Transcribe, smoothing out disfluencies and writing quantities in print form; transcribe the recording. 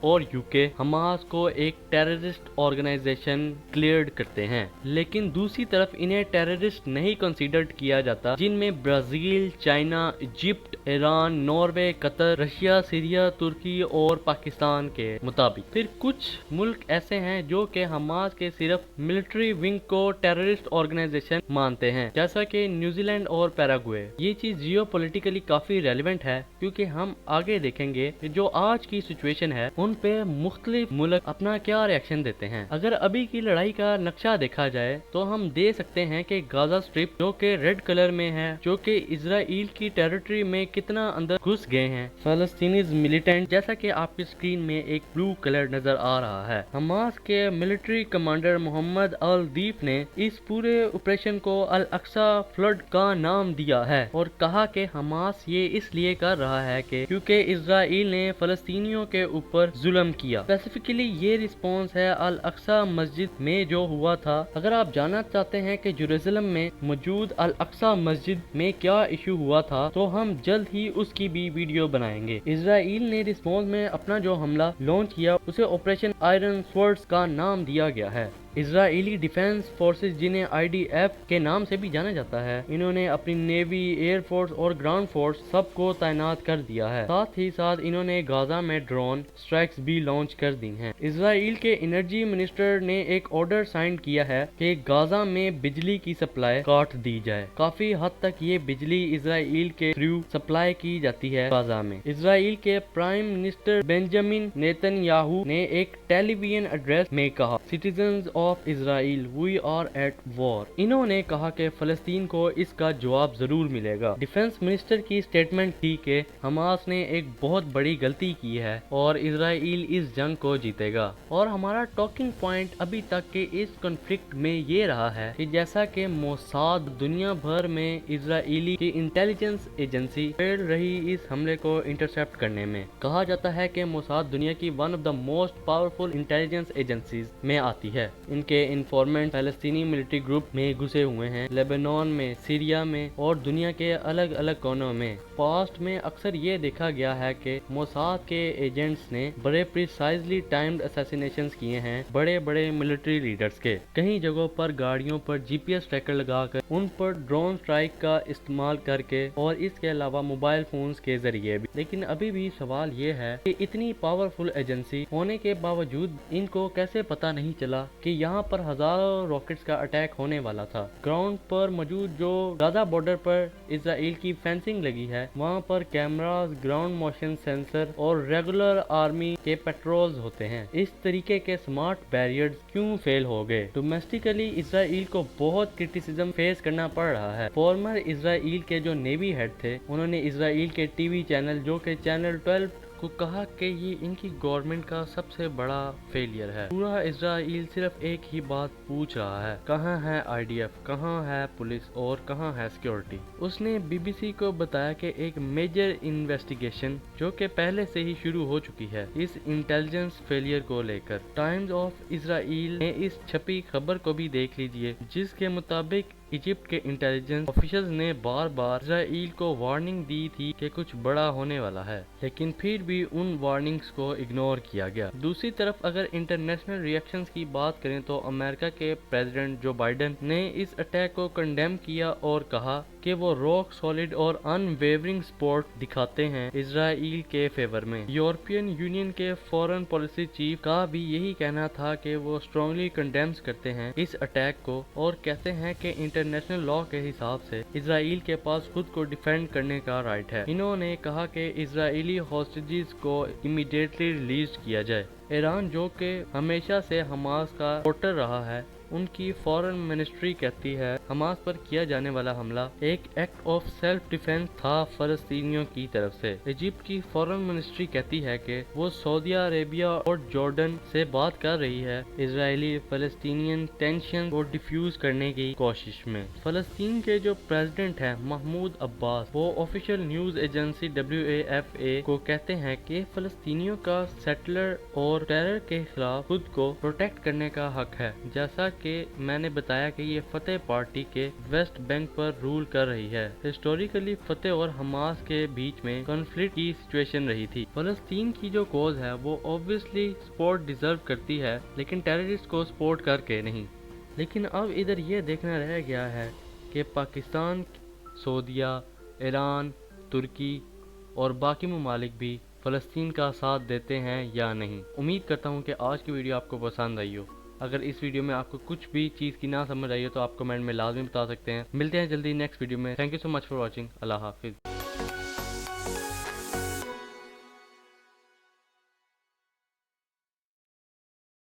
اور UK Hamas کو ایک ٹیررسٹ آرگنائزیشن کلیئرڈ کرتے ہیں، لیکن دوسری طرف انہیں ٹیررسٹ نہیں کنسیڈرڈ کیا جاتا، جن میں Brazil, China, Egypt, Iran, Norway, Qatar, Russia, Syria, Turkey اور پاکستان کے مطابق۔ پھر کچھ ملک ایسے ہیں جو کہ حماس کے صرف ملٹری ونگ کو ٹیررسٹ آرگنائزیشن مانتے ہیں، جیسا کہ نیوزی لینڈ اور پیراگوئے۔ یہ چیز جیو پولیٹیکلی کافی ریلیونٹ ہے، کیونکہ ہم آگے دیکھیں گے کہ جو آج کی سچویشن ہے ان پہ مختلف ملک اپنا کیا ریئیکشن دیتے ہیں۔ اگر ابھی کی لڑائی کا نقشہ دیکھا جائے تو ہم دیکھ سکتے ہیں کہ غزہ اسٹرپ جو کہ ریڈ کلر میں ہے، جو کہ اسرائیل کی ٹیریٹری میں کتنا اندر گھس گئے ہیں فلسطینی ملیٹنٹ، جیسا کہ آپ کی اسکرین میں ایک بلو کلر نظر آ رہا ہے۔ حماس کے ملٹری کمانڈر محمد الدیف نے اس پورے آپریشن کو الاقصی فلڈ کا نام دیا ہے اور کہا کہ حماس یہ اس لیے کر رہا ہے کہ کیونکہ اسرائیل نے فلسطینیوں کے اوپر ظلم کیا۔ اسپیسیفکلی یہ رسپانس ہے الاقصی مسجد میں جو ہوا تھا۔ اگر آپ جاننا چاہتے ہیں کہ جیروسلم میں موجود الاقصی مسجد میں کیا ایشو ہوا تھا تو ہم جلد ہی اس کی بھی ویڈیو بنائیں گے۔ اسرائیل نے رسپانس میں اپنا جو حملہ لانچ کیا اسے آپریشن آئرن سورڈز کا نام دیا گیا ہے۔ اسرائیلی ڈیفنس فورسز، جنہیں IDF کے نام سے بھی جانا جاتا ہے، انہوں نے اپنی نیوی، ایئر فورس اور گراؤنڈ فورس سب کو تعینات کر دیا ہے۔ ساتھ ہی ساتھ انہوں نے غزہ میں ڈرون اسٹرائکس بھی لانچ کر دی ہیں۔ اسرائیل کے انرجی منسٹر نے ایک آرڈر سائن کیا ہے کہ غزہ میں بجلی کی سپلائی کاٹ دی جائے۔ کافی حد تک یہ بجلی اسرائیل کے تھرو سپلائی کی جاتی ہے غزہ میں۔ اسرائیل کے prime minister Benjamin Netanyahu نے ایک ٹیلی ویژن ایڈریس میں کہا، citizens of Israel we are at war. انہوں نے کہا کہ فلسطین کو اس کا جواب ضرور ملے گا۔ ڈیفنس منسٹر کی سٹیٹمنٹ تھی کہ حماس نے ایک بہت بڑی غلطی کی ہے اور اسرائیل اس جنگ کو جیتے گا۔ اور ہمارا ٹاکنگ پوائنٹ ابھی تک کے اس کنفلکٹ میں یہ رہا ہے کہ جیسا کہ موساد دنیا بھر میں اسرائیلی کی انٹیلیجنس ایجنسی فیل رہی اس حملے کو انٹرسپٹ کرنے میں۔ کہا جاتا ہے کہ موساد دنیا کی one of the most powerful intelligence agencies میں آتی ہے۔ ان کے انفارمنٹ فلسطینی ملٹری گروپ میں گھسے ہوئے ہیں، لیبنان میں، سیریا میں اور دنیا کے الگ الگ کونوں میں۔ پاسٹ میں اکثر یہ دیکھا گیا ہے کہ موساد کے ایجنٹس نے بڑے پریسائزلی ٹائمڈ اسیسینیشنز کیے ہیں بڑے بڑے ملٹری لیڈرز کے۔ کئی جگہوں پر گاڑیوں پر GPS ٹریکر لگا کر ان پر ڈرون اسٹرائک کا استعمال کر کے اور اس کے علاوہ موبائل فونز کے ذریعے بھی۔ لیکن ابھی بھی سوال یہ ہے کہ اتنی پاورفل ایجنسی ہونے کے باوجود ان کو کیسے پتہ نہیں چلا کہ یہاں پر ہزاروں راکٹس کا اٹیک ہونے والا تھا۔ گراؤنڈ پر موجود جو غزہ بارڈر پر اسرائیل کی فینسنگ لگی ہے، وہاں پر کیمراز، گراؤنڈ موشن سینسر اور ریگولر آرمی کے پیٹرولز ہوتے ہیں۔ اس طریقے کے سمارٹ بیریئرز کیوں فیل ہو گئے؟ ڈومیسٹیکلی اسرائیل کو بہت کرٹیسزم فیس کرنا پڑ رہا ہے۔ فارمر اسرائیل کے جو نیوی ہیڈ تھے، انہوں نے اسرائیل کے ٹی وی چینل جو کہ چینل 12 کو کہا کہ یہ ان کی گورنمنٹ کا سب سے بڑا فیلئر ہے۔ پورا اسرائیل صرف ایک ہی بات پوچھ رہا ہے، کہاں ہے IDF، کہاں ہے پولیس اور کہاں ہے سیکیورٹی؟ اس نے BBC کو بتایا کہ ایک میجر انویسٹیگیشن جو کہ پہلے سے ہی شروع ہو چکی ہے اس انٹیلیجنس فیلئر کو لے کر۔ ٹائمز آف اسرائیل نے اس چھپی خبر کو بھی دیکھ لیجئے، جس کے مطابق ایجپٹ کے انٹیلیجنس آفیشلز نے بار بار اسرائیل کو وارننگ دی تھی کہ کچھ بڑا ہونے والا ہے، لیکن پھر بھی ان وارننگز کو اگنور کیا گیا۔ دوسری طرف اگر انٹرنیشنل ریئیکشنز کی بات کریں تو امریکہ کے پریزیڈنٹ جو بائیڈن نے اس اٹیک کو کنڈیم کیا اور کہا کہ وہ راک سالڈ اور ان ویورنگ سپورٹ دکھاتے ہیں اسرائیل کے فیور میں۔ یورپین یونین کے فورن پالیسی چیف کا بھی یہی کہنا تھا کہ وہ اسٹرانگلی کنڈیمز کرتے ہیں اس اٹیک کو اور کہتے ہیں کہ انٹرنیشنل لا کے حساب سے اسرائیل کے پاس خود کو ڈیفینڈ کرنے کا رائٹ ہے۔ انہوں نے کہا کہ اسرائیلی ہاسٹیجز کو امیڈیٹلی ریلیز کیا جائے۔ ایران جو کہ ہمیشہ سے حماس کا سپورٹر رہا ہے، ان کی فورن منسٹری کہتی ہے حماس پر کیا جانے والا حملہ ایک ایکٹ آف سیلف ڈیفینس تھا فلسطینیوں کی طرف سے۔ ایجپٹ کی فورن منسٹری کہتی ہے کہ وہ سعودی عربیہ اور جارڈن سے بات کر رہی ہے اسرائیلی فلسطینین ٹینشن کو ڈیفیوز کرنے کی کوشش میں۔ فلسطین کے جو پریزیڈنٹ ہیں محمود عباس، وہ آفیشیل نیوز ایجنسی WAFA کو کہتے ہیں کہ فلسطینیوں کا سیٹلر اور ٹیرر کے خلاف خود کو پروٹیکٹ کرنے کا حق ہے، جیسا کہ میں نے بتایا کہ یہ فتح پارٹی کے ویسٹ بینک پر رول کر رہی ہے۔ ہسٹوریکلی فتح اور حماس کے بیچ میں کنفلکٹ کی سچویشن رہی تھی۔ فلسطین کی جو کوز ہے وہ اوبویسلی سپورٹ ڈیزرو کرتی ہے، لیکن ٹیررسٹ کو سپورٹ کر کے نہیں۔ لیکن اب ادھر یہ دیکھنا رہ گیا ہے کہ پاکستان، سعودیہ، ایران، ترکی اور باقی ممالک بھی فلسطین کا ساتھ دیتے ہیں یا نہیں۔ امید کرتا ہوں کہ آج کی ویڈیو آپ کو پسند آئی ہو۔ اگر اس ویڈیو میں آپ کو کچھ بھی چیز کی نہ سمجھ آئی ہو تو آپ کمنٹ میں لازمی بتا سکتے ہیں۔ ملتے ہیں جلدی نیکسٹ ویڈیو میں۔ Thank you so much for watching. اللہ حافظ۔